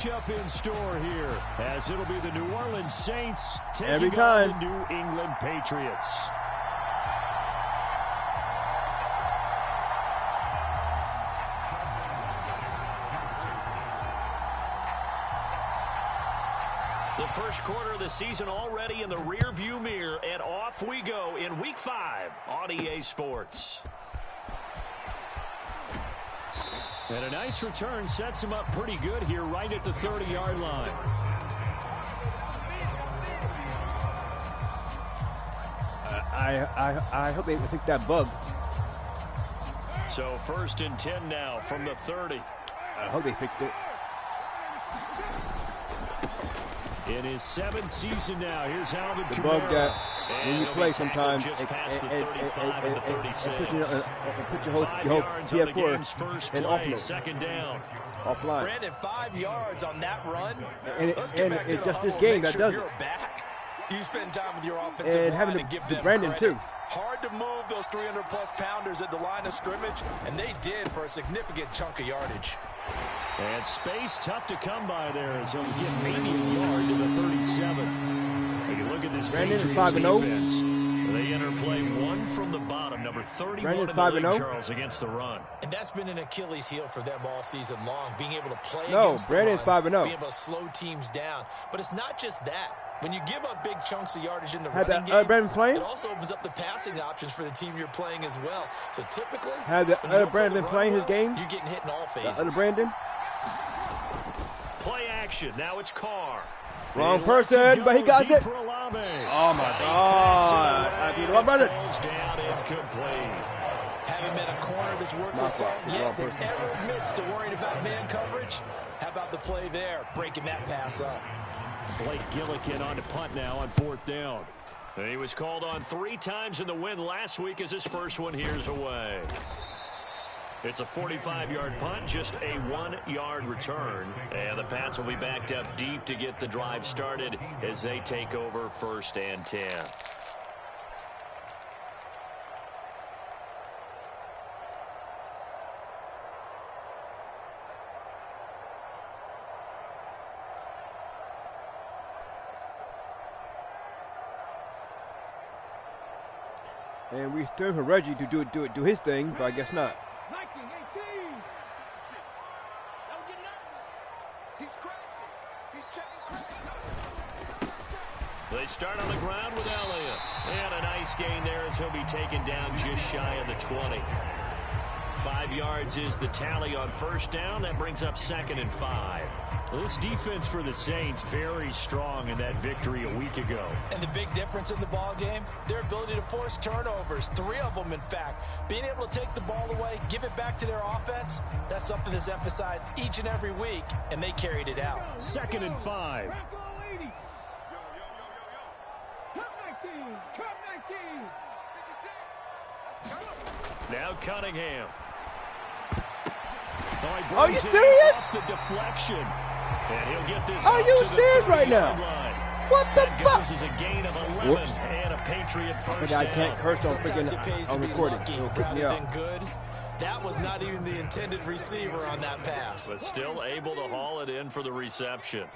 Up in store here, as it'll be the New Orleans Saints taking on the New England Patriots. The first quarter of the season already in the rearview mirror, and off we go in Week 5 on EA Sports. And a nice return sets him up pretty good here right at the 30-yard line. I hope they fix that bug. So 1st and 10 now from the 30. I hope they fixed it. In his 7th season now, here's Alvin Kamara. The bug that when you play sometimes just past the 35 and the 36. Put your whole PS4 and offload. Second down. Offline. Brandon, 5 yards on that run. And it's just this game that does it. You spend time with your offensive and having line and give them Brandon credit. too. Hard to move those 300-plus pounders at the line of scrimmage, and they did for a significant chunk of yardage. And space tough to come by there as he'll get maybe a yard to the 37. Take a look at this Patriots defense. They enter play one from the bottom, number 31 in the league, Charles, against the run. And that's been an Achilles heel for them all season long, being able to play against the run, being able to slow teams down. But it's not just that. When you give up big chunks of yardage in the running game, it also opens up the passing options for the team you're playing as well. So typically, had the other Brandon been playing his game? You're getting hit in all phases. The other Brandon? Play action. Now it's Carr. Wrong person, but he got it. Oh, my God. I beat my brother. Down incomplete. Having been a corner that's worked this out, yet that never admits to worrying about man coverage. How about the play there, breaking that pass up? Blake Gillikin on to punt now on 4th down. He was called on 3 times in the win last week as his first one here's away. It's a 45-yard punt, just a 1-yard return. And the Pats will be backed up deep to get the drive started as they take over 1st and 10. And we still for Reggie to do his thing, but I guess not. They start on the ground with Elliott. And a nice gain there as he'll be taken down just shy of the 20. 5 yards is the tally on 1st down. That brings up 2nd and 5. Well, this defense for the Saints very strong in that victory a week ago. And the big difference in the ball game, their ability to force turnovers, 3 of them in fact. Being able to take the ball away, give it back to their offense, that's something that's emphasized each and every week, and they carried it out. 2nd and 5. Now Cunningham. Are you serious? Off the deflection. And he'll get this. Are you serious right now? What the fuck? This is a gain of 11 and a Patriot first down. I can't curse on freaking on recording. It'll kick me out. Good. That was not even the intended receiver on that pass. But still able to haul it in for the reception.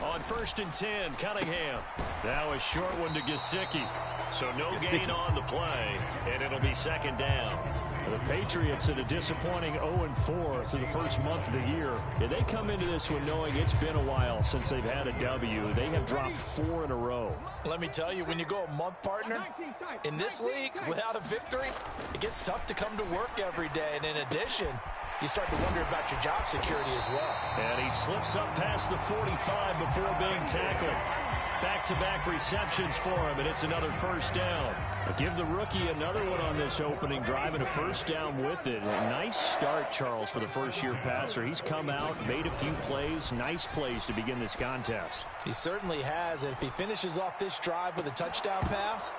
On 1st and 10, Cunningham. Now a short one to Gesicki. So no gain on the play, and it'll be 2nd down. The Patriots in a disappointing 0-4 through the first month of the year. And they come into this one knowing it's been a while since they've had a W. They have dropped 4 in a row. Let me tell you, when you go a month, partner, in this league, without a victory, it gets tough to come to work every day. And in addition, you start to wonder about your job security as well. And he slips up past the 45 before being tackled. Back-to-back receptions for him, and it's another 1st down. Give the rookie another one on this opening drive and a 1st down with it. A nice start, Charles, for the first-year passer. He's come out, made a few plays, nice plays to begin this contest. He certainly has, and if he finishes off this drive with a touchdown pass,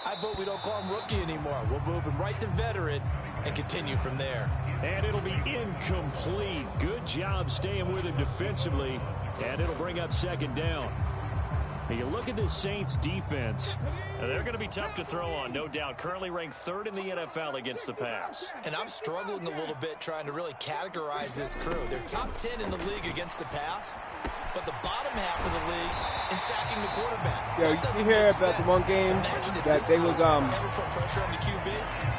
I vote we don't call him rookie anymore. We'll move him right to veteran and continue from there. And it'll be incomplete. Good job staying with him defensively, and it'll bring up 2nd down. You look at this Saints defense, they're going to be tough to throw on, no doubt. Currently ranked 3rd in the NFL against the pass. And I'm struggling a little bit trying to really categorize this crew. They're top 10 in the league against the pass, but the bottom half of the league in sacking the quarterback. Yeah, you hear about the one game that they was ever put pressure on the QB,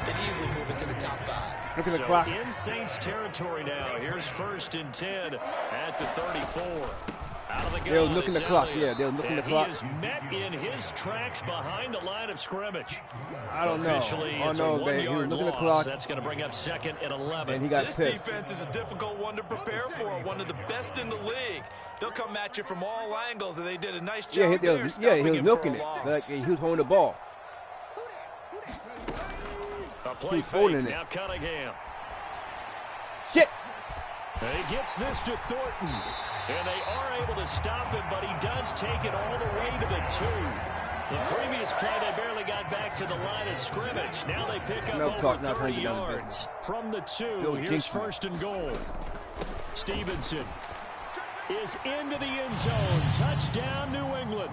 they'd easily move it to the top 5. Look at the clock. In Saints territory now. Here's 1st and 10 at the 34. They were looking the clock. Yeah, they were looking the clock. He is met in his tracks behind the line of scrimmage. I don't know. It's a 1-yard loss. That's going to bring up 2nd and 11. And he got this pissed. Defense is a difficult one to prepare for. One of the best in the league. They'll come at you from all angles, and they did a nice job he was milking it. Like he was holding the ball. A play fake. Now Cunningham. Shit. And he gets this to Thornton. And they are able to stop him, but he does take it all the way to the 2. The previous play, they barely got back to the line of scrimmage. Now they pick up over 30 yards. From the 2, here's 1st and goal. Stevenson is into the end zone. Touchdown, New England.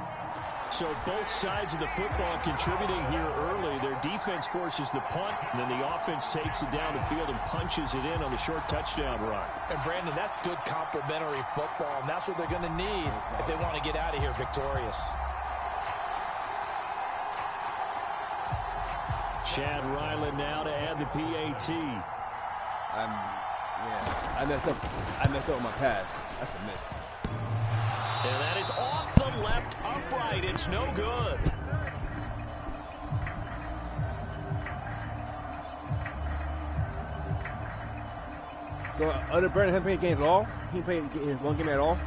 So both sides of the football contributing here early. Their defense forces the punt, and then the offense takes it down the field and punches it in on the short touchdown run. And, Brandon, that's good complementary football, and that's what they're going to need if they want to get out of here victorious. Chad Ryland now to add the PAT. I messed up with my pass. That's a miss. And that is off the left upright. It's no good. So, other Brandon hasn't played games at all? He didn't play one game at all?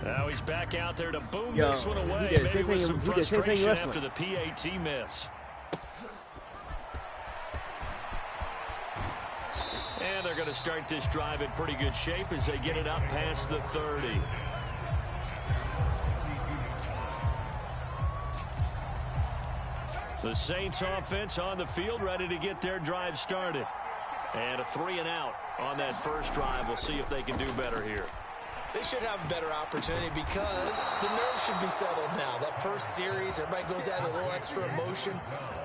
Now he's back out there to boom this one away. Maybe with some frustration after the PAT miss. And they're going to start this drive in pretty good shape as they get it up past the 30. The Saints offense on the field ready to get their drive started. And a 3-and-out on that first drive. We'll see if they can do better here. They should have a better opportunity because the nerves should be settled now. That first series, everybody goes out a little extra emotion.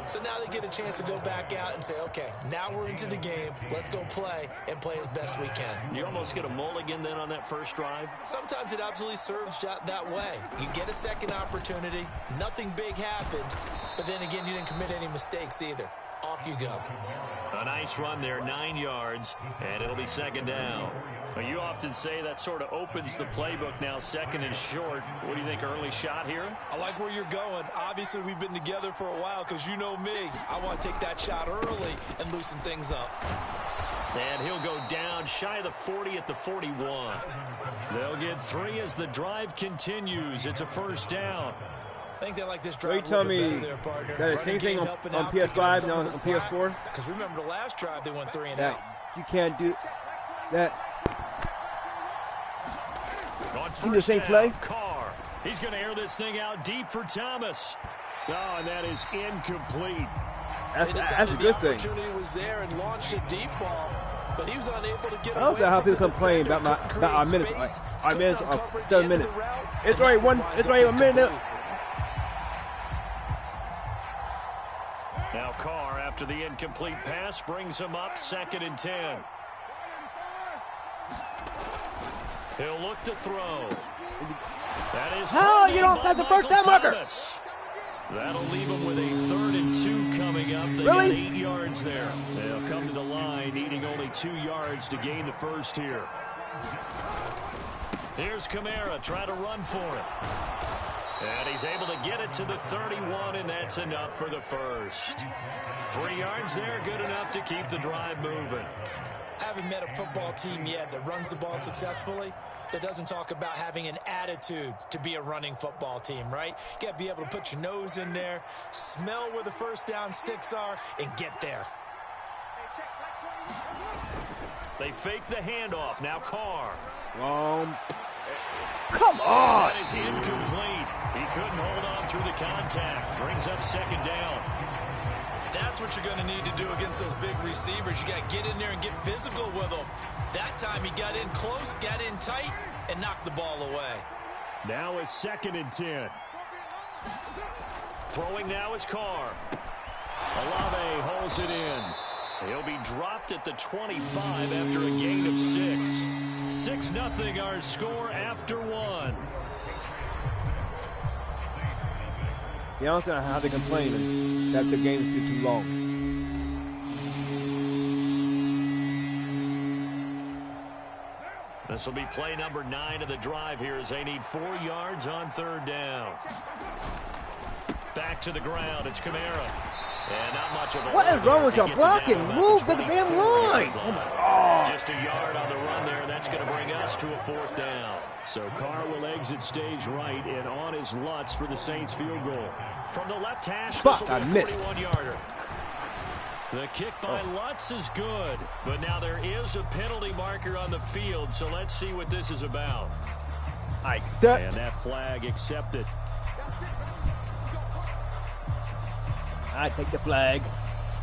So now they get a chance to go back out and say, okay, now we're into the game. Let's go play and play as best we can. You almost get a mulligan then on that first drive? Sometimes it absolutely serves that way. You get a second opportunity. Nothing big happened. But then again, you didn't commit any mistakes either. Off you go. A nice run there, 9 yards, and it'll be 2nd down. Well, you often say that sort of opens the playbook now, 2nd and short. What do you think, early shot here? I like where you're going. Obviously, we've been together for a while because you know me. I want to take that shot early and loosen things up. And he'll go down shy of the 40 at the 41. They'll get 3 as the drive continues. It's a 1st down. I think they like this drive. So you tell me that the same thing on PS5 now on PS4? Because remember the last drive they went 3-and-out. You can't do that. On the same play. Carr. He's going to air this thing out deep for Thomas. Oh, and that is incomplete. That's a good thing. The opportunity was there and launched a deep ball, but he was unable to get I don't know how people complain about our minutes. Our minutes are 7 minutes. It's already 1 minute. Now Carr, after the incomplete pass, brings him up 2nd and 10. He'll look to throw. That is you don't have the first down marker. That'll leave him with a 3rd and 2 coming up. They got 8 yards there. They'll come to the line, needing only 2 yards to gain the first here. Here's Kamara, try to run for it. And he's able to get it to the 31, and that's enough for the first. 3 yards there, good enough to keep the drive moving. I haven't met a football team yet that runs the ball successfully that doesn't talk about having an attitude to be a running football team, right? You got to be able to put your nose in there, smell where the first down sticks are, and get there. They fake the handoff. Now Carr. Come on! That is incomplete. He couldn't hold on through the contact. Brings up 2nd down. That's what you're going to need to do against those big receivers. You got to get in there and get physical with them. That time he got in close, got in tight, and knocked the ball away. Now it's 2nd and 10. Throwing now is Carr. Olave holds it in. He'll be dropped at the 25 after a gain of 6. 6-0 our score after 1. I don't know how they're complaining that the game's too long. This will be play number 9 of the drive here as they need 4 yards on 3rd down. Back to the ground. It's Kamara. And not much of a what is wrong with your blocking? Move to the damn line. Oh my God. Just a yard on the run there. That's going to bring us to a 4th down. So Carr will exit stage right and on his Lutz for the Saints field goal. From the left hash, fuck, I missed. 41-yarder. The kick by Lutz is good, but now there is a penalty marker on the field, so let's see what this is about. And that flag accepted. I take the flag.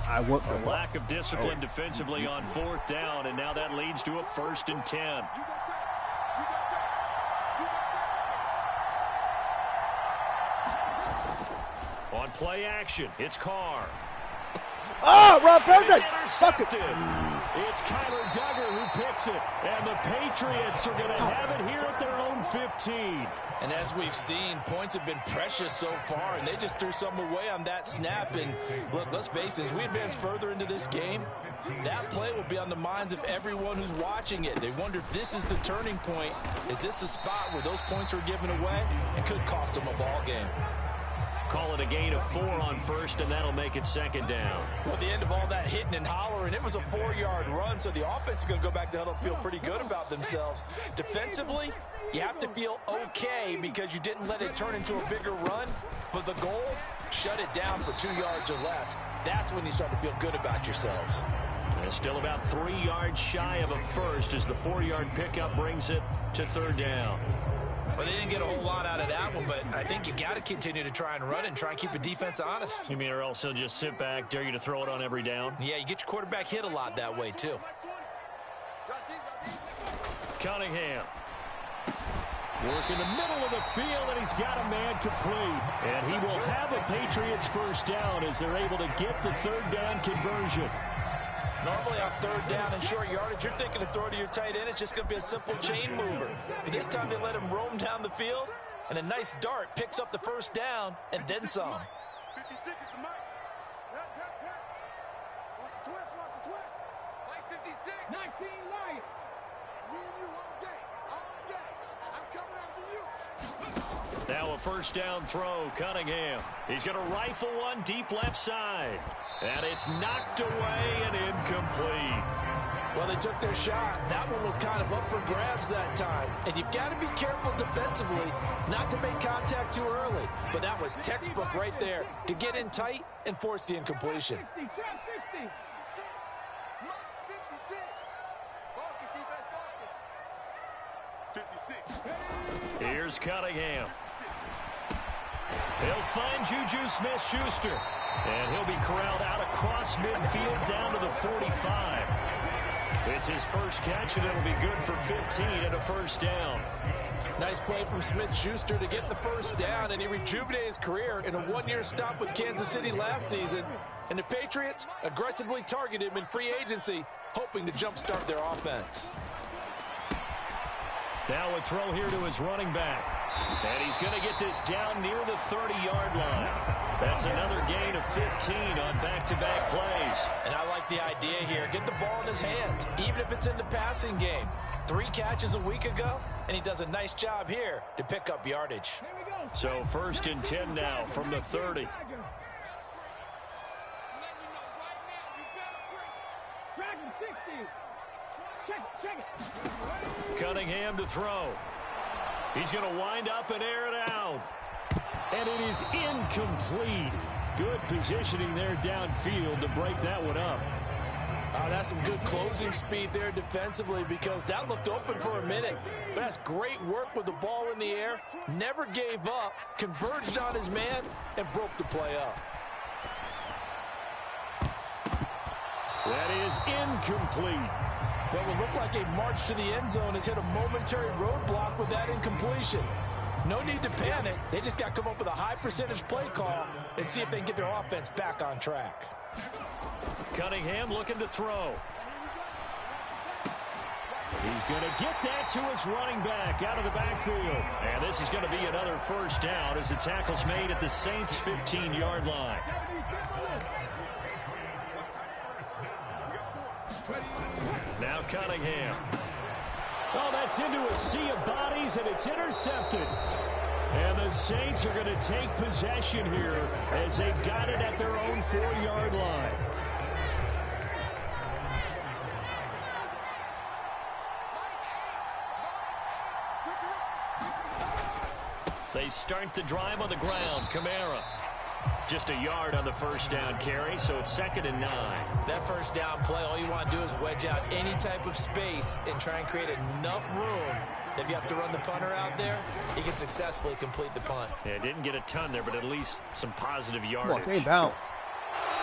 I want a lack of discipline defensively on 4th down, and now that leads to a 1st and 10. On play action, it's Carr. Oh, Rob President! Suck it. It's Kyler Duggar who picks it, and the Patriots are going to have it here at their own 15. And as we've seen, points have been precious so far, and they just threw some away on that snap. And look, let's face it, as we advance further into this game, that play will be on the minds of everyone who's watching it. They wonder if this is the turning point. Is this the spot where those points are given away and could cost them a ball game? Call it a gain of 4 on 1st, and that'll make it 2nd down. Well, at the end of all that hitting and hollering, it was a 4-yard run, so the offense is going to go back to huddle and feel pretty good about themselves. Defensively, you have to feel okay because you didn't let it turn into a bigger run, but the goal, shut it down for 2 yards or less. That's when you start to feel good about yourselves. And still about 3 yards shy of a first as the 4-yard pickup brings it to 3rd down. Well, they didn't get a whole lot out of that one, but I think you've got to continue to try and run and try and keep the defense honest. You mean or else he'll just sit back, dare you to throw it on every down? Yeah, you get your quarterback hit a lot that way, too. Cunningham. Work in the middle of the field, and he's got a man complete. And he will have a Patriots 1st down as they're able to get the 3rd down conversion. Normally on 3rd down and short yardage, you're thinking to throw to your tight end. It's just going to be a simple chain mover. But this time they let him roam down the field, and a nice dart picks up the 1st down and then some. 56 is the mic. Watch the twist, watch the twist. Mike 56. 19 Lions. Me and you all day. All day. I'm coming after you. Now a 1st down throw, Cunningham. He's going to rifle one deep left side. And it's knocked away and incomplete. Well, they took their shot. That one was kind of up for grabs that time. And you've got to be careful defensively not to make contact too early. But that was textbook right there to get in tight and force the incompletion. 56. Here's Cunningham. He'll find Juju Smith-Schuster. And he'll be corralled out across midfield down to the 45. It's his first catch, and it'll be good for 15 and a 1st down. Nice play from Smith-Schuster to get the 1st down, and he rejuvenated his career in a 1-year stop with Kansas City last season. And the Patriots aggressively targeted him in free agency, hoping to jumpstart their offense. Now a throw here to his running back. And he's going to get this down near the 30-yard line. That's another gain of 15 on back-to-back plays. And I like the idea here. Get the ball in his hands, even if it's in the passing game. 3 catches a week ago, and he does a nice job here to pick up yardage. So 1st and 10 now from the 30. Cunningham to throw. He's going to wind up and air it out. And it is incomplete. Good positioning there downfield to break that one up. That's some good closing speed there defensively because that looked open for a minute. But that's great work with the ball in the air. Never gave up, converged on his man, and broke the play up. That is incomplete. What would look like a march to the end zone has hit a momentary roadblock with that incompletion. No need to panic. They just got to come up with a high percentage play call and see if they can get their offense back on track. Cunningham looking to throw. He's going to get that to his running back out of the backfield. And this is going to be another first down as the tackle's made at the Saints' 15-yard line. Now Cunningham. Oh, that's into a sea of bodies, and it's intercepted. And the Saints are going to take possession here as they've got it at their own 4-yard line. They start the drive on the ground. Kamara. Just a yard on the first down carry, so it's 2nd and 9. That first down play, all you want to do is wedge out any type of space and try and create enough room. If you have to run the punter out there, he can successfully complete the punt. Yeah, didn't get a ton there, but at least some positive yardage. Come on, bounce.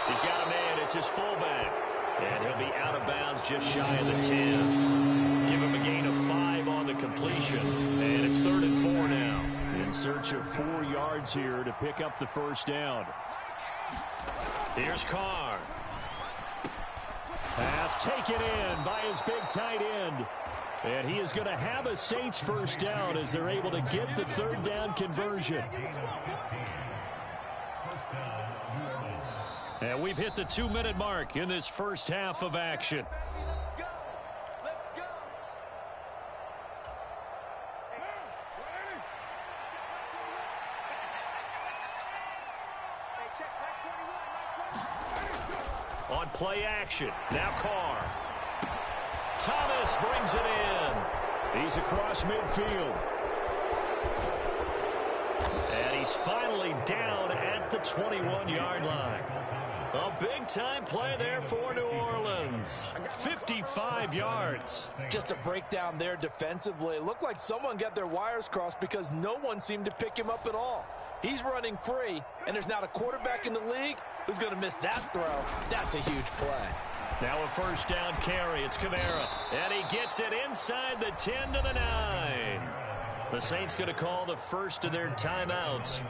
He's got a man. It's his fullback. And he'll be out of bounds just shy of the 10. Give him a gain of 5 on the completion. And it's 3rd and 4 now. In search of 4 yards here to pick up the first down. Here's Carr. Pass taken in by his big tight end. And he is going to have a Saints first down as they're able to get the 3rd down conversion. And we've hit the 2-minute mark in this first half of action. On play action, now Carr. Thomas brings it in. He's across midfield. And he's finally down at the 21-yard line. A big-time play there for New Orleans. 55 yards. Just a breakdown there defensively. It looked like someone got their wires crossed because no one seemed to pick him up at all. He's running free, and there's not a quarterback in the league who's going to miss that throw. That's a huge play. Now a first down carry. It's Kamara. And he gets it inside the 10 to the 9. The Saints going to call the first of their timeouts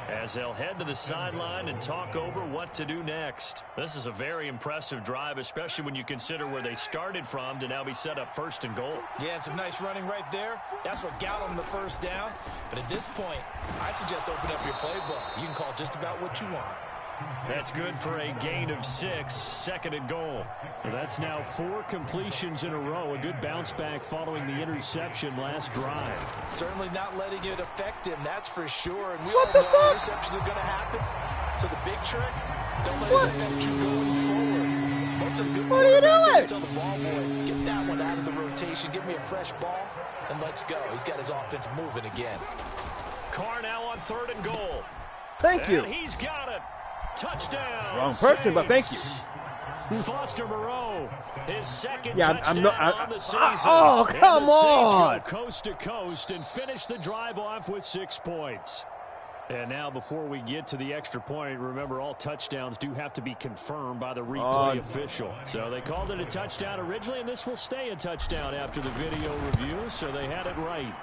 as they'll head to the sideline and talk over what to do next. This is a very impressive drive, especially when you consider where they started from to now be set up 1st and goal. Yeah, and some nice running right there. That's what got them the first down. But at this point, I suggest open up your playbook. You can call just about what you want. That's good for a gain of 6, 2nd and goal. Well, that's now 4 completions in a row. A good bounce back following the interception last drive. Certainly not letting it affect him, that's for sure. And we all know interceptions are going to happen. So the big trick, don't let it affect you going forward. Most of the good quarterbacks tell the ball boy, get that one out of the rotation, give me a fresh ball, and let's go. He's got his offense moving again. Carr now on 3rd and goal. Thank you. And he's got it. Touchdown. Wrong person, but thank you. Foster Moreau, his 2nd Yeah, touchdown on the season. Oh, come on. Go coast to coast and finish the drive off with 6 points. And now before we get to the extra point, remember all touchdowns do have to be confirmed by the replay official. So they called it a touchdown originally, and this will stay a touchdown after the video review, so they had it right.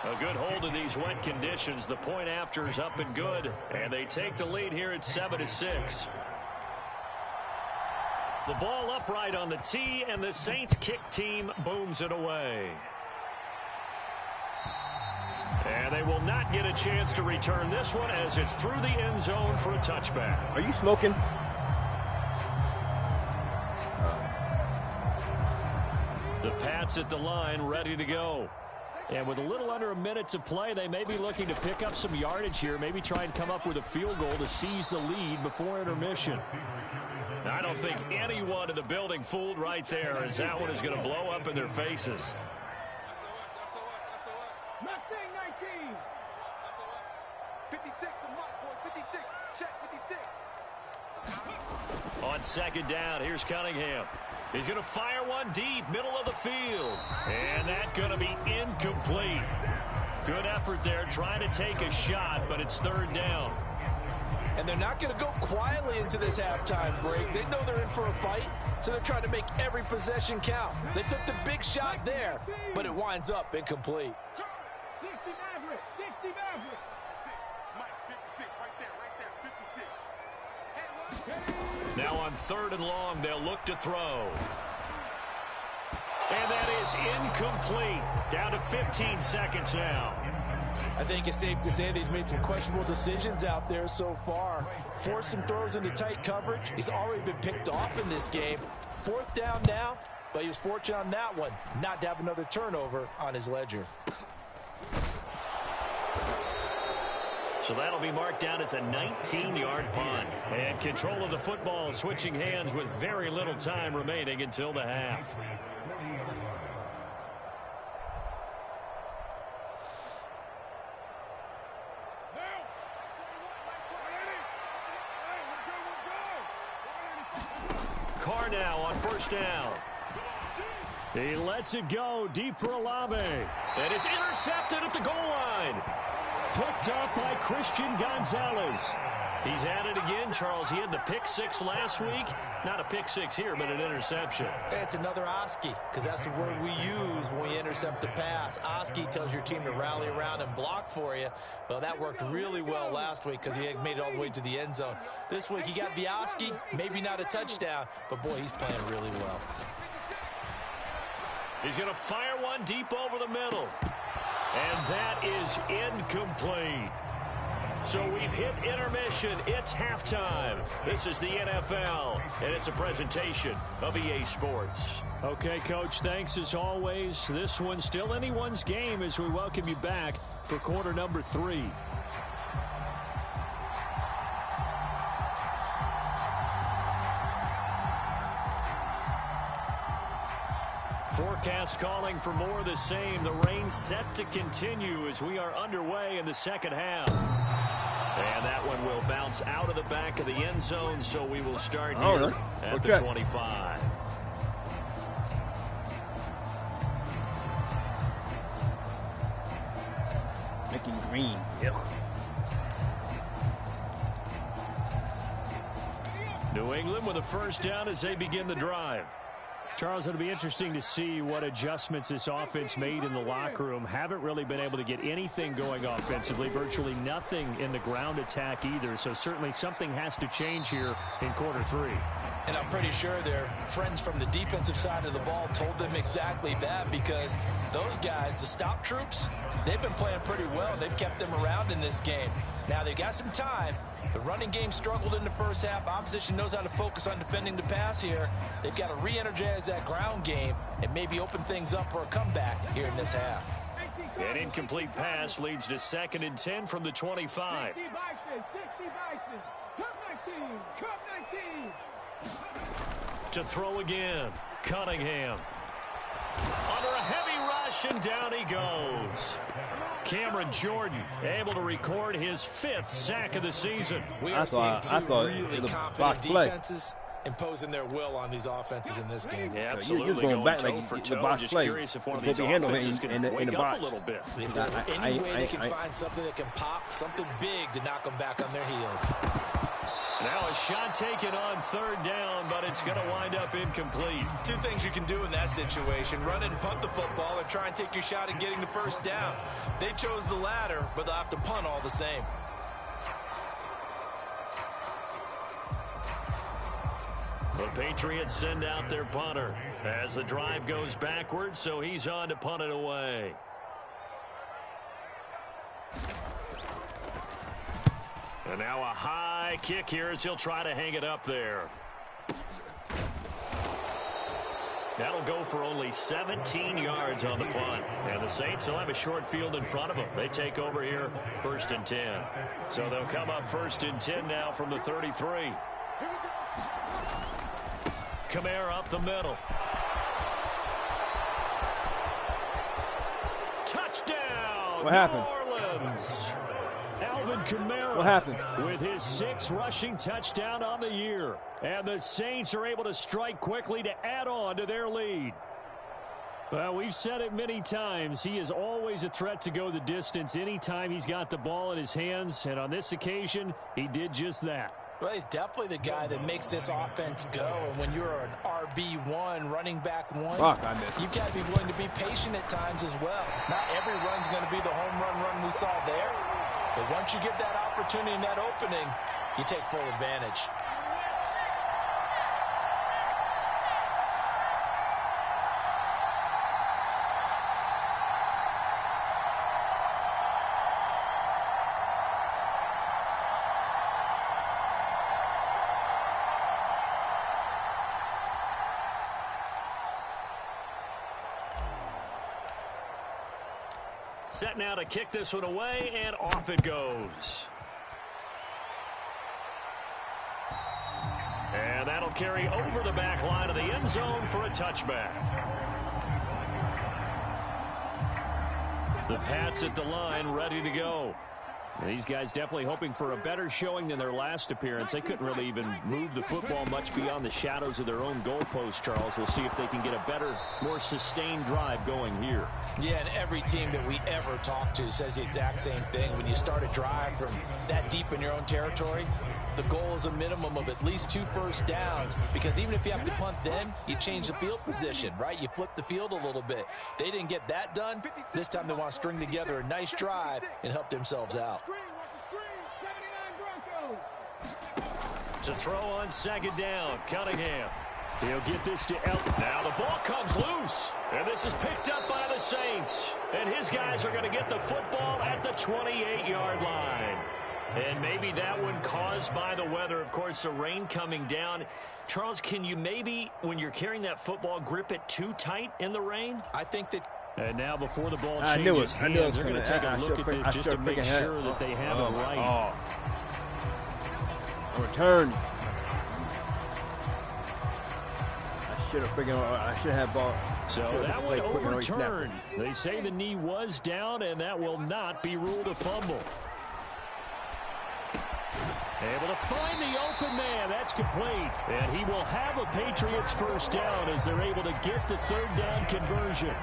A good hold in these wet conditions. The point after is up and good. And they take the lead here at 7-6. The ball upright on the tee, and the Saints kick team booms it away. And they will not get a chance to return this one as it's through the end zone for a touchback. Are you smoking? The Pats at the line ready to go. And with a little under a minute to play, they may be looking to pick up some yardage here, maybe try and come up with a field goal to seize the lead before intermission. I don't think anyone in the building fooled right there, as that one is going to blow up in their faces. Mustang 19. 56, the mark, boys. 56. Check 56. On 2nd down, here's Cunningham. He's going to fire one deep, middle of the field. And that's going to be incomplete. Good effort there, trying to take a shot, but it's 3rd down. And they're not going to go quietly into this halftime break. They know they're in for a fight, so they're trying to make every possession count. They took the big shot there, but it winds up incomplete. 60 Maverick, 60 Maverick. 56, right there, 56. Now on 3rd and long, they'll look to throw. And that is incomplete. Down to 15 seconds now. I think it's safe to say that he's made some questionable decisions out there so far. Forced some throws into tight coverage. He's already been picked off in this game. 4th down now, but he was fortunate on that one not to have another turnover on his ledger. So that'll be marked down as a 19-yard punt. And control of the football switching hands with very little time remaining until the half. Carr now on 1st down. He lets it go deep for Olave. And it's intercepted at the goal line. Picked up by Christian Gonzalez. He's at it again, Charles. He had the pick 6 last week. Not a pick 6 here, but an interception. It's another Oski, because that's the word we use when we intercept a pass. Oski tells your team to rally around and block for you. Well, that worked really well last week because he had made it all the way to the end zone. This week he got the Oski, maybe not a touchdown, but boy, he's playing really well. He's going to fire one deep over the middle. And that is incomplete. So we've hit intermission. It's halftime. This is the NFL, and it's a presentation of EA Sports. Okay, Coach, thanks as always. This one's still anyone's game as we welcome you back for quarter number 3. Forecast calling for more of the same. The rain set to continue as we are underway in the second half. And that one will bounce out of the back of the end zone, so we will start here at the 25. Making green. Yep. New England with a 1st down as they begin the drive. Charles, it'll be interesting to see what adjustments this offense made in the locker room. Haven't really been able to get anything going offensively, virtually nothing in the ground attack either. So certainly something has to change here in quarter 3. And I'm pretty sure their friends from the defensive side of the ball told them exactly that, because those guys, the stop troops, they've been playing pretty well. They've kept them around in this game. Now they've got some time. The running game struggled in the first half. Opposition knows how to focus on defending the pass here. They've got to re-energize that ground game and maybe open things up for a comeback here in this half. An incomplete pass leads to 2nd and 10 from the 25. 60 Bison, 60 Bison. Cup 19, Cup 19. To throw again, Cunningham. Under a heavy rush, and down he goes. Cameron Jordan able to record his 5th sack of the season. We are seeing two really confident defenses imposing their will on these offenses in this game. Yeah, absolutely. You're going back toe like for the toe. box Just play. curious if one of It's these what they offenses handle can in wake the up box. a little bit. Is there any way they can find something that can pop, something big to knock them back on their heels? Now a shot taken on 3rd down, but it's going to wind up incomplete. Two things you can do in that situation: run and punt the football, or try and take your shot at getting the 1st down. They chose the latter, but they'll have to punt all the same. The Patriots send out their punter as the drive goes backwards, so he's on to punt it away. And now a high kick here as he'll try to hang it up there. That'll go for only 17 yards on the punt. And the Saints will have a short field in front of them. They take over here 1st and 10. So they'll come up 1st and 10 now from the 33. Kamara up the middle. Touchdown! What happened? New Orleans. Alvin Kamara. What happened? With his 6th rushing touchdown on the year. And the Saints are able to strike quickly to add on to their lead. Well, we've said it many times. He is always a threat to go the distance anytime he's got the ball in his hands. And on this occasion, he did just that. Well, he's definitely the guy that makes this offense go. And when you're an RB1, running back one, you've got to be willing to be patient at times as well. Not every run's going to be the home run we saw there. But once you get that opportunity and that opening, you take full advantage. Set now to kick this one away, and off it goes. And that'll carry over the back line of the end zone for a touchback. The Pats at the line, ready to go. These guys definitely hoping for a better showing than their last appearance. They couldn't really even move the football much beyond the shadows of their own goalpost, Charles. We'll see if they can get a better, more sustained drive going here. Yeah, and every team that we ever talk to says the exact same thing. When you start a drive from that deep in your own territory, the goal is a minimum of at least 2 first downs, because even if you have to punt then, you change the field position, right? You flip the field a little bit. They didn't get that done. This time they want to string together a nice drive and help themselves out. To throw on second down, Cunningham. He'll get this to Elliott. Now the ball comes loose, and this is picked up by the Saints. And his guys are going to get the football at the 28-yard line. And maybe that one caused by the weather. Of course, the rain coming down. Charles, can you maybe, when you're carrying that football, grip it too tight in the rain? I think that. And now before the ball changes hands, they're going to take a look at this just to make sure that they have it right. Return. I should have ball. So that one overturned. They say the knee was down, and that will not be ruled a fumble. Able to find the open man. That's complete. And he will have a Patriots first down as they're able to get the third down conversion.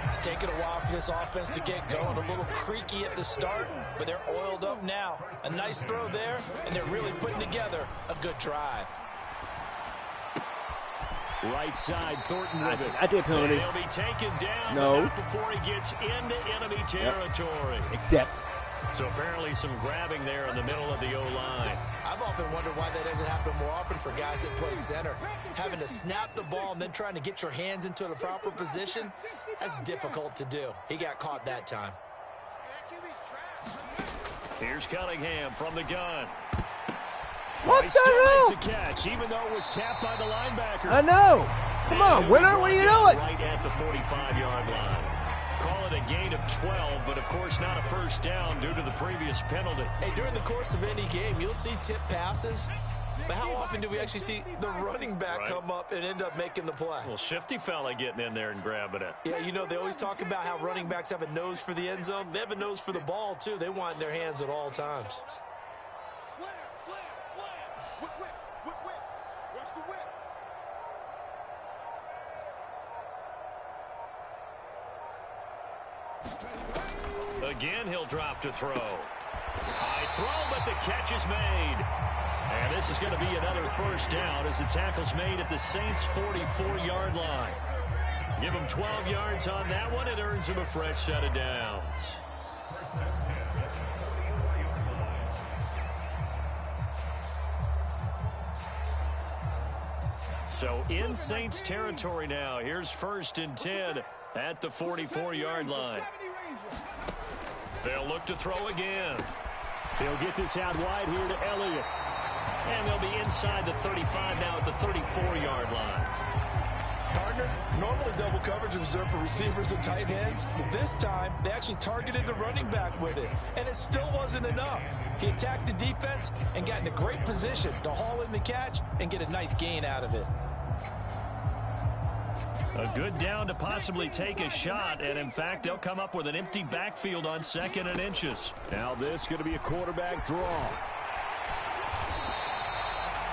It's taken a while for this offense to get going. A little creaky at the start, but they're oiled up now. A nice throw there, and they're really putting together a good drive. Right side, Thornton with it. I did penalty. He'll be taken down not before he gets into enemy territory. Except. So apparently some grabbing there in the middle of the O-line. I've often wondered why that doesn't happen more often for guys that play center. Having to snap the ball and then trying to get your hands into the proper position, that's difficult to do. He got caught that time. Here's Cunningham from the gun. What he the still hell? makes a catch, even though it was tapped by the linebacker. I know. Come on, winner, what are you doing? Right at the 45-yard line. Call it a gain of 12, but of course not a first down due to the previous penalty. Hey, during the course of any game, you'll see tip passes, but how often do we actually see the running back come up and end up making the play? Well, shifty fella getting in there and grabbing it. Yeah, you know, they always talk about how running backs have a nose for the end zone. They have a nose for the ball, too. They want it in their hands at all times. Slam, slam, slam. Whip, whip, whip, whip. Watch the whip. Again, he'll drop to throw. High throw, but the catch is made. And this is going to be another first down as the tackle's made at the Saints' 44-yard line. Give him 12 yards on that one. It earns him a fresh set of downs. So in Saints territory now. Here's 1st and 10 at the 44-yard line. They'll look to throw again. He'll get this out wide here to Elliott. And they'll be inside the 35 now at the 34-yard line. Partner, normally double coverage is reserved for receivers and tight ends. But this time, they actually targeted the running back with it. And it still wasn't enough. He attacked the defense and got in a great position to haul in the catch and get a nice gain out of it. A good down to possibly take a shot, and in fact, they'll come up with an empty backfield on 2nd and inches. Now this is going to be a quarterback draw.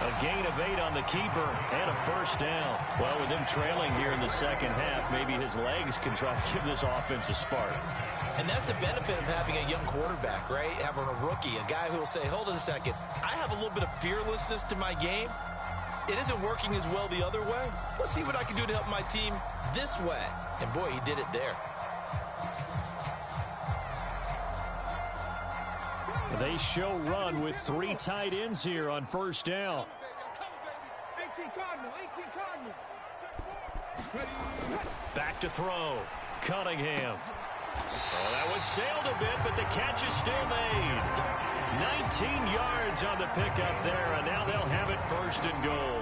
A gain of 8 on the keeper and a first down. Well, with him trailing here in the second half, maybe his legs can try to give this offense a spark. And that's the benefit of having a young quarterback, right? Having a rookie, a guy who will say, hold on a second, I have a little bit of fearlessness to my game. It isn't working as well the other way. Let's see what I can do to help my team this way. And boy, he did it there. They show run with 3 tight ends here on first down. Back to throw. Cunningham. Oh, that one sailed a bit, but the catch is still made. 19 yards on the pickup there, and now they'll have it first and goal.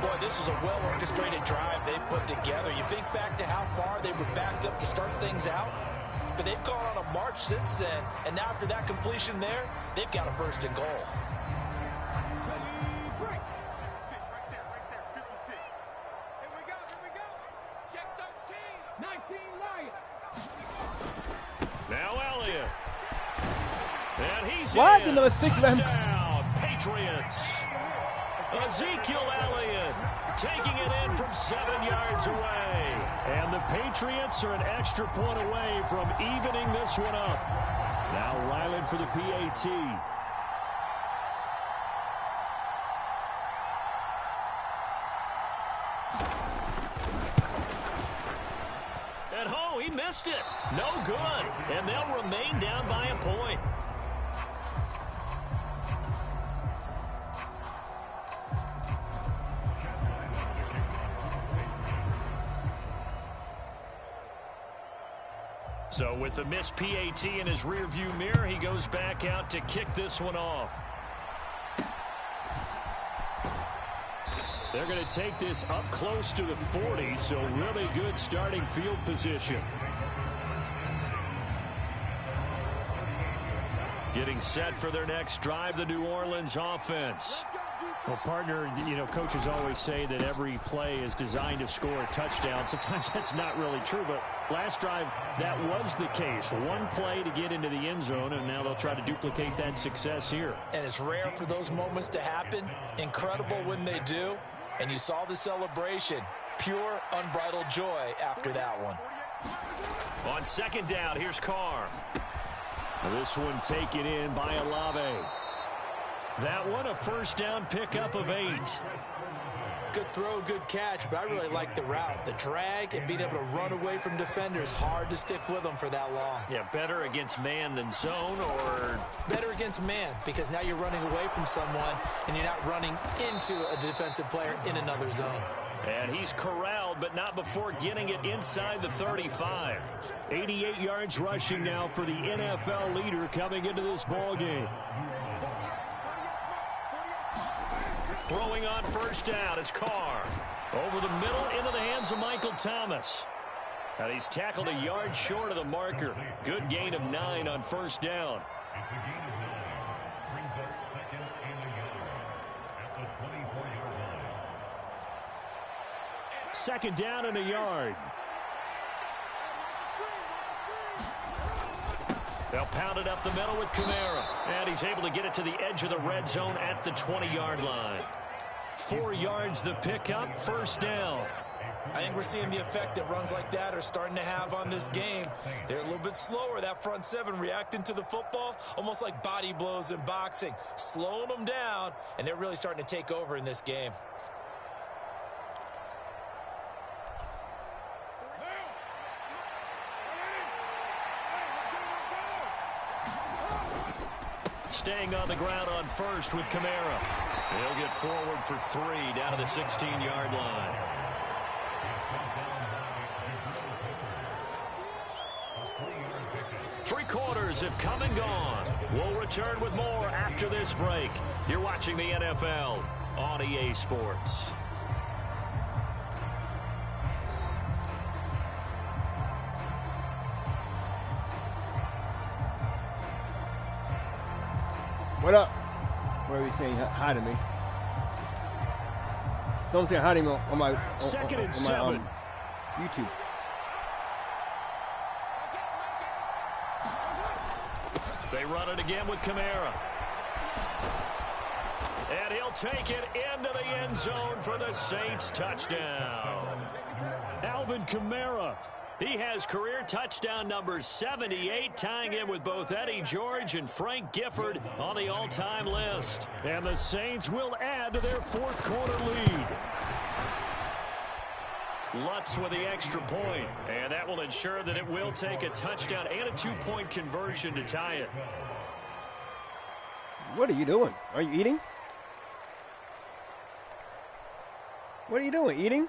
Boy, this is a well-orchestrated drive they've put together. You think back to how far they were backed up to start things out, but they've gone on a march since then, and now after that completion there, they've got a first and goal. Now Elliott. And he's what? in. Another 6 left. Touchdown, Patriots. Ezekiel Elliott taking it in from 7 yards away. And the Patriots are an extra point away from evening this one up. Now Ryland for the PAT. And oh, he missed it. No good. And they'll remain down by a point. So with the missed PAT in his rearview mirror, he goes back out to kick this one off. They're going to take this up close to the 40, so really good starting field position. Getting set for their next drive, the New Orleans offense. Well, partner, you know, coaches always say that every play is designed to score a touchdown. Sometimes that's not really true, but last drive, that was the case. One play to get into the end zone, and now they'll try to duplicate that success here. And it's rare for those moments to happen. Incredible when they do. And you saw the celebration. Pure, unbridled joy after that one. On second down, here's Carr. This one taken in by Olave. That one a first down pickup of 8. Good throw, good catch, but I really like the route. The drag and being able to run away from defenders, hard to stick with them for that long. Yeah, better against man than zone, or better against man, because now you're running away from someone and you're not running into a defensive player in another zone. And he's corralled, but not before getting it inside the 35. 88 yards rushing now for the NFL leader coming into this ball game. Throwing on first down is Carr. Over the middle into the hands of Michael Thomas. And he's tackled a yard short of the marker. Good gain of 9 on first down. Second down and a yard. They'll pound it up the middle with Kamara. And he's able to get it to the edge of the red zone at the 20-yard line. 4 yards the pickup, first down. I think we're seeing the effect that runs like that are starting to have on this game. They're a little bit slower, that front seven, reacting to the football, almost like body blows in boxing. Slowing them down, and they're really starting to take over in this game. Staying on the ground on first with Kamara. He'll get forward for 3 down to the 16-yard line. Three quarters have come and gone. We'll return with more after this break. You're watching the NFL on EA Sports. What up? What are we saying? Hi to me. Someone saying hi to me on my Second and on 7. YouTube. They run it again with Kamara. And he'll take it into the end zone for the Saints touchdown. Alvin Kamara. He has career touchdown number 78, tying in with both Eddie George and Frank Gifford on the all-time list. And the Saints will add to their fourth quarter lead. Lutz with the extra point, and that will ensure that it will take a touchdown and a 2-point conversion to tie it. What are you doing? Are you eating? What are you doing? Eating?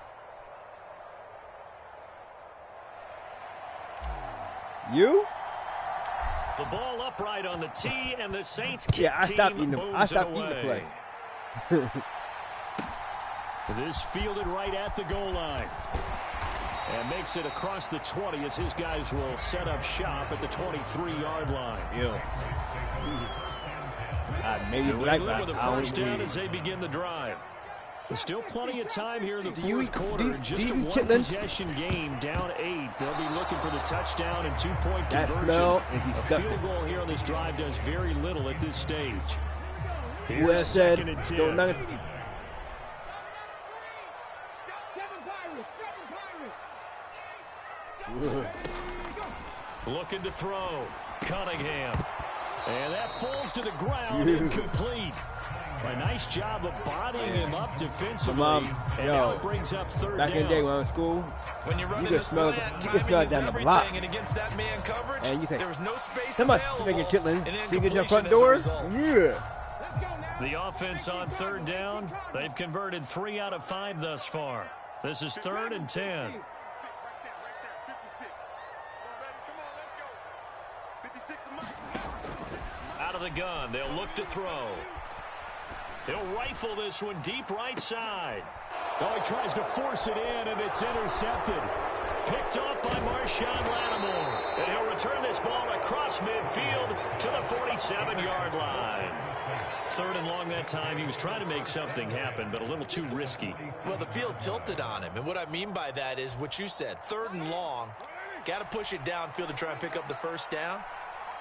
You? The ball upright on the tee, and the Saints kick I stopped eating the play. This fielded right at the goal line. And makes it across the 20 as his guys will set up shop at the 23-yard line. Yeah. Maybe New England with a first down as they begin the drive. There's still plenty of time here in the fourth quarter. Just a one-possession game, down 8. They'll be looking for the touchdown and 2-point conversion. A field goal here on this drive does very little at this stage. Here's second and 10. Looking to throw. Cunningham. And that falls to the ground, incomplete. A nice job of bodying him up defensively. And now it brings up third down. Back in the day when I was in school, when you're running you could smell it down the block. And against that man coverage, and you think, there was no space somebody's making chitlin. So you get your front door? Yeah. The offense on third down. They've converted 3 out of 5 thus far. This is 3rd and 10. Out of the gun, they'll look to throw. He'll rifle this one deep right side. Oh, he tries to force it in, and it's intercepted. Picked up by Marshawn Lattimore. And he'll return this ball across midfield to the 47-yard line. 3rd and long that time. He was trying to make something happen, but a little too risky. Well, the field tilted on him, and what I mean by that is what you said. 3rd and long. Got to push it downfield to try and pick up the first down.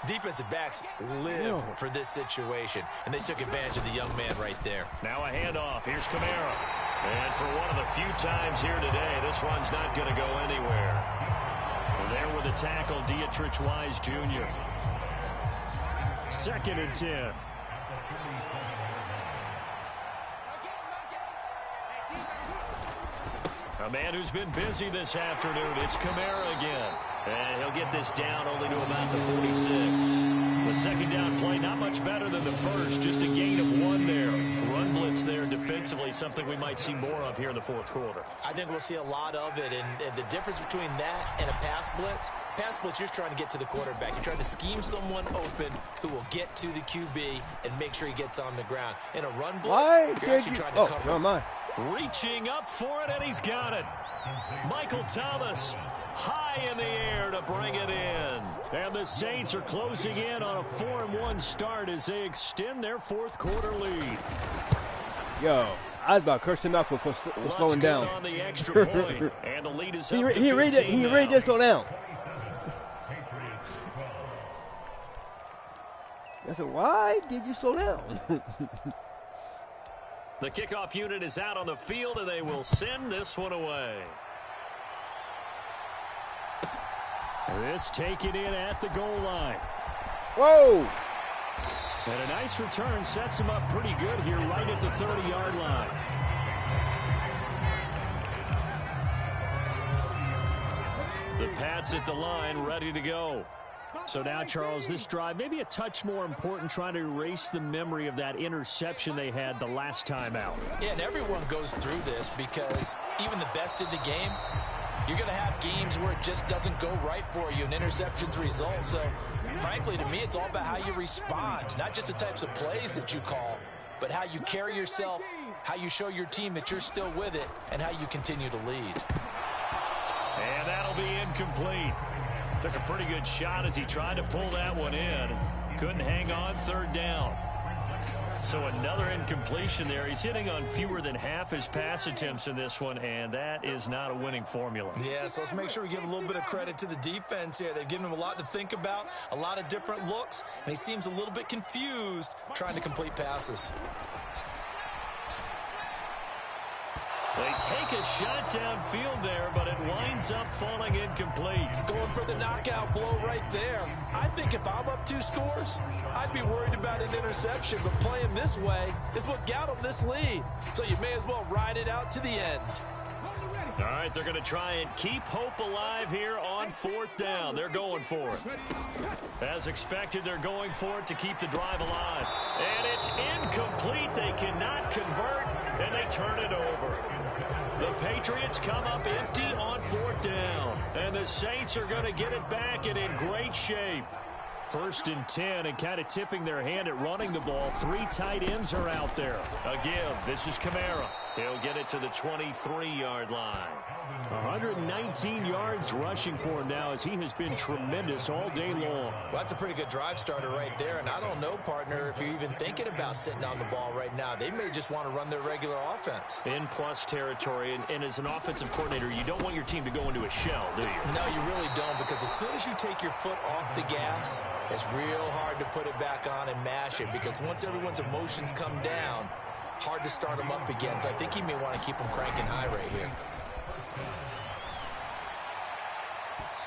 Defensive backs live for this situation, and they took advantage of the young man right there. Now a handoff. Here's Kamara. And for one of the few times here today, this run's not going to go anywhere. There with the tackle, Dietrich Wise Jr. 2nd and 10. A man who's been busy this afternoon. It's Kamara again. And he'll get this down only to about the 46. The second down play, not much better than the first. Just a gain of 1 there. Run blitz there defensively, something we might see more of here in the fourth quarter. I think we'll see a lot of it. And the difference between that and a pass blitz, you're just trying to get to the quarterback. You're trying to scheme someone open who will get to the QB and make sure he gets on the ground. In a run blitz, you're actually trying to cover. No, mine. Reaching up for it, and he's got it. Michael Thomas high in the air to bring it in. And the Saints are closing in on a 4-1 start as they extend their fourth quarter lead. Yo, I was about to curse him out for slowing down. On the extra point, and the lead is up to 15 he really did slow down. I said, why did you slow down? The kickoff unit is out on the field, and they will send this one away. This taken in at the goal line. Whoa! And a nice return sets him up pretty good here right at the 30-yard line. The Pats at the line ready to go. So now, Charles, this drive maybe a touch more important, trying to erase the memory of that interception they had the last time out. Yeah, and everyone goes through this because even the best in the game, you're going to have games where it just doesn't go right for you, and interceptions result. So, frankly, to me, it's all about how you respond, not just the types of plays that you call, but how you carry yourself, how you show your team that you're still with it, and how you continue to lead. And that'll be incomplete. Took a pretty good shot as he tried to pull that one in. Couldn't hang on, 3rd down. So another incompletion there. He's hitting on fewer than half his pass attempts in this one, and that is not a winning formula. Yeah, so let's make sure we give a little bit of credit to the defense here. They've given him a lot to think about, a lot of different looks, and he seems a little bit confused trying to complete passes. They take a shot downfield there, but it winds up falling incomplete. Going for the knockout blow right there. I think if I'm up 2 scores, I'd be worried about an interception, but playing this way is what got them this lead. So you may as well ride it out to the end. All right, they're going to try and keep hope alive here on 4th down. They're going for it. As expected, they're going for it to keep the drive alive. And it's incomplete. They cannot convert, and they turn it over. The Patriots come up empty on 4th down. And the Saints are going to get it back and in great shape. 1st and 10, and kind of tipping their hand at running the ball. 3 tight ends are out there. A give. This is Kamara. He'll get it to the 23-yard line. 119 yards rushing for him now, as he has been tremendous all day long. Well, that's a pretty good drive starter right there, and I don't know, partner, if you're even thinking about sitting on the ball right now. They may just want to run their regular offense. In plus territory, and as an offensive coordinator, you don't want your team to go into a shell, do you? No, you really don't, because as soon as you take your foot off the gas, it's real hard to put it back on and mash it, because once everyone's emotions come down, hard to start them up again. So I think he may want to keep them cranking high right here.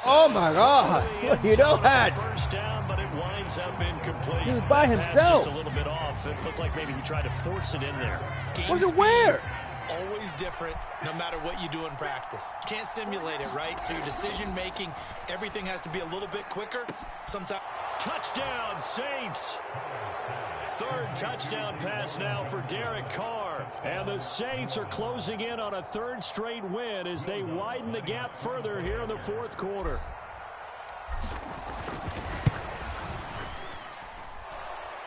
Oh my God! You know that. First down, but it winds up incomplete. He was by himself. Just a little bit off. It looked like maybe he tried to force it in there. Was it where? Always different, no matter what you do in practice. You can't simulate it, right? So your decision making, everything has to be a little bit quicker. Sometimes. Touchdown, Saints. 3rd touchdown pass now for Derek Carr. And the Saints are closing in on a 3rd straight win as they widen the gap further here in the 4th quarter.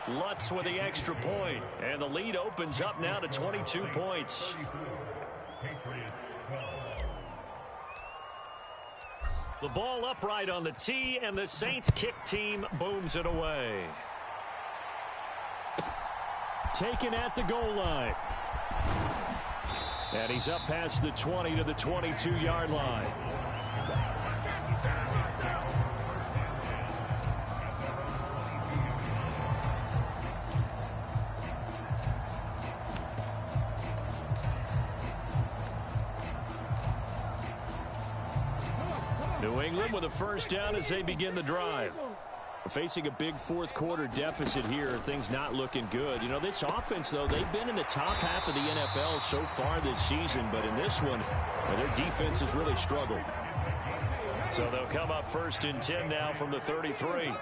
Lutz with the extra point, and the lead opens up now to 22 points. The ball upright on the tee, and the Saints kick team booms it away. Taken at the goal line. And he's up past the 20 to the 22-yard line. New England with a first down as they begin the drive. Facing a big 4th quarter deficit here, things not looking good. You know, this offense, though, they've been in the top half of the NFL so far this season, but in this one, their defense has really struggled. So they'll come up 1st and 10 now from the 33.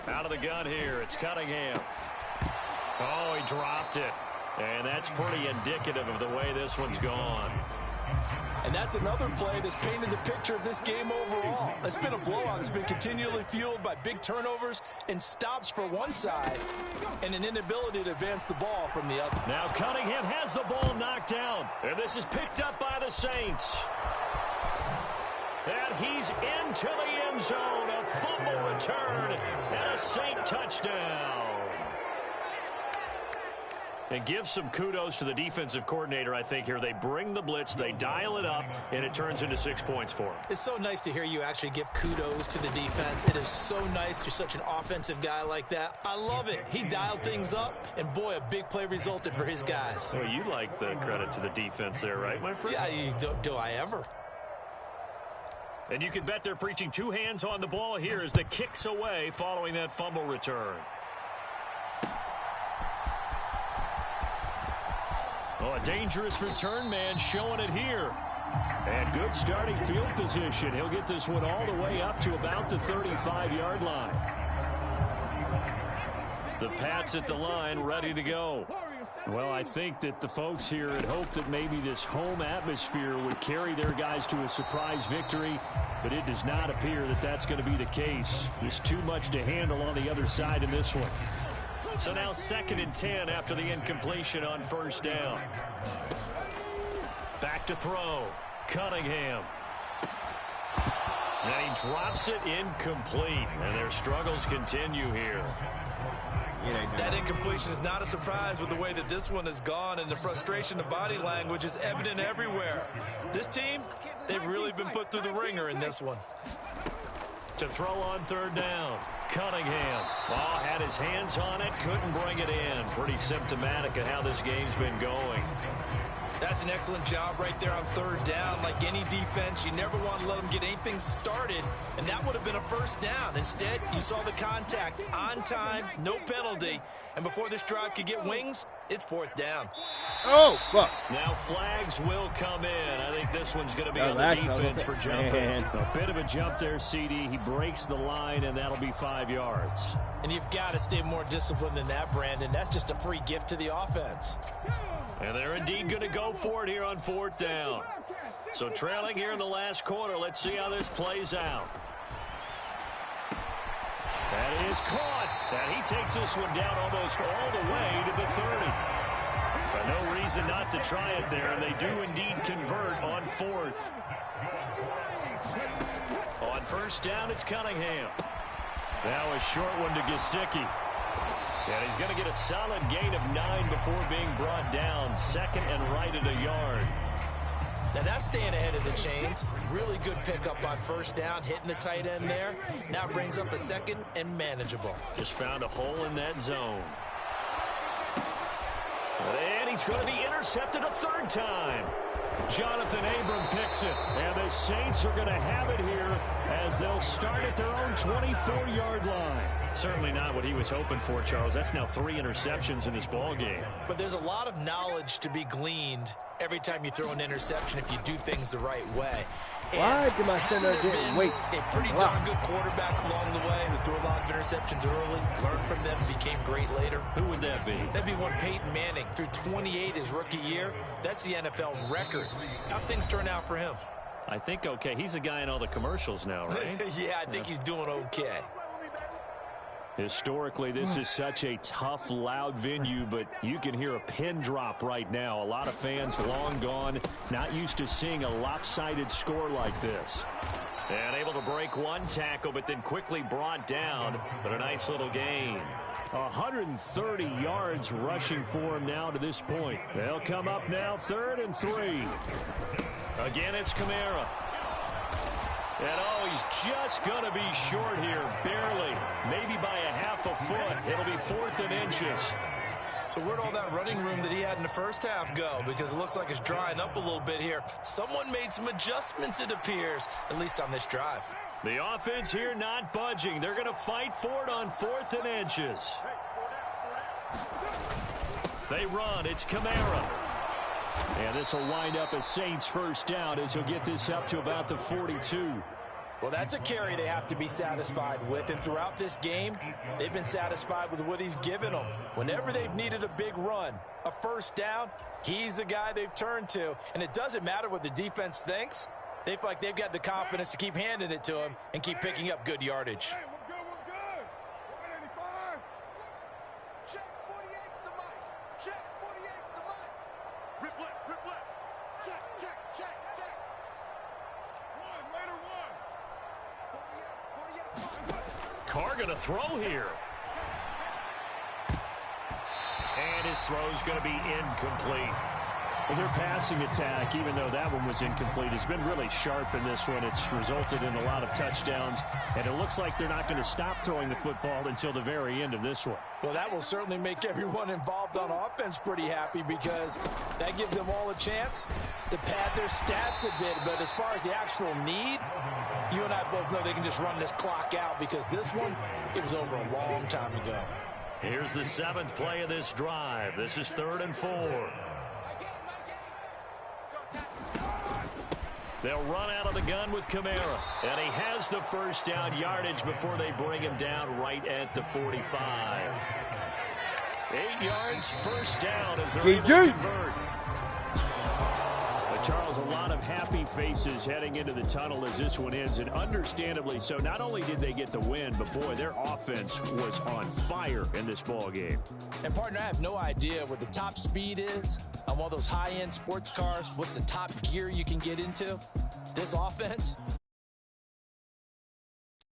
Out of the gun here, it's Cunningham. Oh, he dropped it. And that's pretty indicative of the way this one's gone. And that's another play that's painted the picture of this game overall. It's been a blowout. It's been continually fueled by big turnovers and stops for one side and an inability to advance the ball from the other. Now Cunningham has the ball knocked down. And this is picked up by the Saints. And he's into the end zone. A fumble return and a Saint touchdown. And give some kudos to the defensive coordinator, I think, here. They bring the blitz, they dial it up, and it turns into 6 points for them. It's so nice to hear you actually give kudos to the defense. It is so nice. You're such an offensive guy like that. I love it. He dialed things up, and boy, a big play resulted for his guys. Well, you like the credit to the defense there, right, my friend? Yeah, do I ever? And you can bet they're preaching 2 hands on the ball here as the kick's away following that fumble return. Oh, a dangerous return man showing it here. And good starting field position. He'll get this one all the way up to about the 35-yard line. The Pats at the line ready to go. Well, I think that the folks here had hoped that maybe this home atmosphere would carry their guys to a surprise victory, but it does not appear that that's going to be the case. There's too much to handle on the other side in this one. So now 2nd and 10 after the incompletion on first down. Back to throw. Cunningham. And he drops it incomplete. And their struggles continue here. That incompletion is not a surprise with the way that this one has gone, and the frustration of body language is evident everywhere. This team, they've really been put through the ringer in this one. To throw on third down, Cunningham. Had his hands on it, couldn't bring it in. Pretty symptomatic of how this game's been going. That's an excellent job right there on third down. Like any defense, you never want to let them get anything started, and that would have been a first down. Instead, you saw the contact on time, no penalty, and before this drive could get wings, it's fourth down. Oh, fuck. Now flags will come in. I think this one's going to be on the defense for jumping. A bit of a jump there, CD. He breaks the line, and that'll be 5 yards. And you've got to stay more disciplined than that, Brandon. That's just a free gift to the offense. And they're indeed going to go for it here on fourth down. So trailing here in the last quarter. Let's see how this plays out. That is caught. And he takes this one down almost all the way to the 30. But no reason not to try it there, and they do indeed convert on fourth. On first down, it's Cunningham. Now a short one to Gesicki. And he's going to get a solid gain of 9 before being brought down. Second and right at a yard. Now that's staying ahead of the chains. Really good pickup on first down, hitting the tight end there. Now brings up a second and manageable. Just found a hole in that zone. And he's going to be intercepted a third time. Jonathan Abram picks it. And the Saints are going to have it here as they'll start at their own 24-yard line. Certainly not what he was hoping for, Charles. That's now 3 interceptions in this ball game. But there's a lot of knowledge to be gleaned every time you throw an interception if you do things the right way. Why did my center didn't wait? A pretty darn good quarterback along the way who threw a lot of interceptions early, learned from them, became great later. Who would that be? That'd be one Peyton Manning. Threw 28 his rookie year. That's the NFL record. How'd things turn out for him? I think okay. He's a guy in all the commercials now, right? Yeah, I think he's doing okay. Historically, this is such a tough, loud venue, but you can hear a pin drop right now. A lot of fans long gone, not used to seeing a lopsided score like this. And able to break one tackle, but then quickly brought down. But a nice little gain. 130 yards rushing for him now to this point. They'll come up now 3rd and 3. Again, it's Kamara. And he's just going to be short here, barely, maybe by a half a foot. It'll be 4th and inches. So where'd all that running room that he had in the first half go? Because it looks like it's drying up a little bit here. Someone made some adjustments, it appears, at least on this drive. The offense here not budging. They're going to fight for it on 4th and inches. They run. It's Kamara. And this will wind up a Saints first down as he'll get this up to about the 42. Well, that's a carry they have to be satisfied with. And throughout this game, they've been satisfied with what he's given them. Whenever they've needed a big run, a first down, he's the guy they've turned to. And it doesn't matter what the defense thinks. They feel like they've got the confidence to keep handing it to him and keep picking up good yardage. Hey, we're good. 185. Check 48's the mic. Check 48's the mic. Rip left. Check. Later one. 48. Carr going to throw here. And his throw's going to be incomplete. Well, their passing attack, even though that one was incomplete, has been really sharp in this one. It's resulted in a lot of touchdowns, and it looks like they're not going to stop throwing the football until the very end of this one. Well, that will certainly make everyone involved on offense pretty happy because that gives them all a chance to pad their stats a bit. But as far as the actual need, you and I both know they can just run this clock out because this one, it was over a long time ago. Here's the 7th play of this drive. This is 3rd and 4. They'll run out of the gun with Kamara. And he has the first down yardage before they bring him down right at the 45. 8 yards, first down as they're able to convert. But Charles, a lot of happy faces heading into the tunnel as this one ends, and understandably so. Not only did they get the win, but boy, their offense was on fire in this ball game. And partner, I have no idea what the top speed is on one of those high-end sports cars. What's the top gear you can get into? This offense,